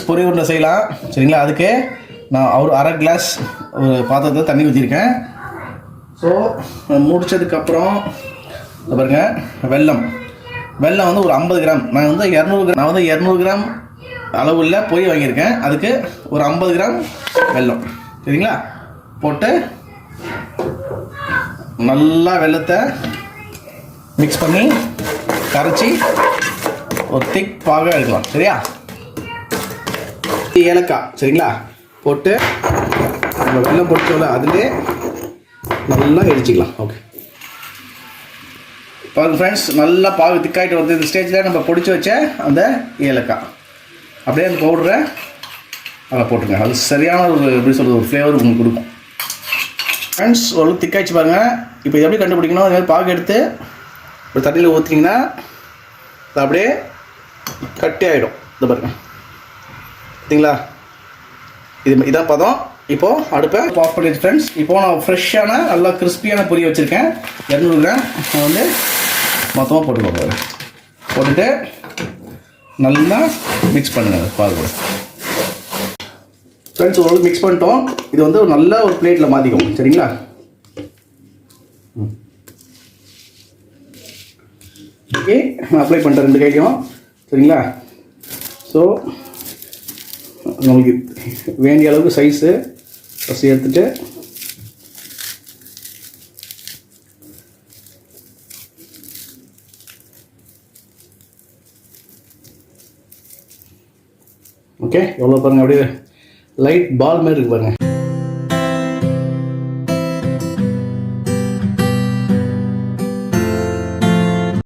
Friends பொரி உருண்டை செய்யலாம் சரிங்களா. அதுக்கு நான் ஒரு அரை கிளாஸ் ஒரு பாத்திரத்தில் தண்ணி ஊற்றிருக்கேன். ஸோ முடித்ததுக்கப்புறம் பாருங்கள் வெல்லம் வந்து ஒரு 50 கிராம், நான் வந்து 200 கிராம் அளவுள்ள பொரி வாங்கியிருக்கேன். அதுக்கு ஒரு 50 கிராம் வெல்லம் சரிங்களா போட்டு நல்லா வெல்லத்தை மிக்ஸ் பண்ணி கரைச்சி ஒரு திக் பாக எடுக்கலாம் சரியா. ஏலக்காய் சரிங்களா போட்டு நம்ம வெல்லம் போட்டோம்ல அதிலே நல்லா இடிச்சிக்கலாம். ஓகே பாருங்க ஃப்ரெண்ட்ஸ், நல்லா பாகு திக்காயிட்டு வருது. இந்த ஸ்டேஜில் நம்ம பொடிச்சு வச்ச அந்த ஏலக்காய் அப்படியே அந்த பவுடரை அதில் போட்டுருங்க. அது சரியான ஒரு எப்படி சொல்கிறது ஒரு ஃப்ளேவர் உங்களுக்கு கொடுக்கும் ஃப்ரெண்ட்ஸ். ஒரு திக்காய்ச்சி பாருங்கள். இப்போ இது எப்படி கண்டுபிடிக்கணும், அது மாதிரி பாகு எடுத்து ஒரு தண்ணியில் ஊற்றிங்கன்னா அது அப்படியே கட்டி ஆகிடும். இதை பாருங்கள் பார்த்தீங்களா, இதான் பதம். இப்போது அடுப்பை ஆஃப் பண்ணிடுச்சு ஃப்ரெண்ட்ஸ். இப்போது நான் ஃப்ரெஷ்ஷான நல்லா கிறிஸ்பியான பொரி வச்சுருக்கேன் 200 கிராம். நான் வந்து மொத்தமாக போட்டுக்கோங்க. போட்டுட்டு நல்லா மிக்ஸ் பண்ணுங்கள் பாகு ஃப்ரெண்ட்ஸ். ஓரளவுக்கு மிக்ஸ் பண்ணிட்டோம். இது வந்து ஒரு நல்ல ஒரு பிளேட்டில் மாற்றிக்கும் சரிங்களா. ஓகே நான் அப்ளை பண்ணிட்டேன் 2 கைக்கும் சரிங்களா. ஸோ நமக்கு வேண்டிய அளவுக்கு சைஸு ஃபஸ்ட்டு எடுத்துகிட்டு ஓகே எவ்வளோ பாருங்கள், அப்படியே லைட் பால் மாதிரி இருக்கு பாருங்கள்.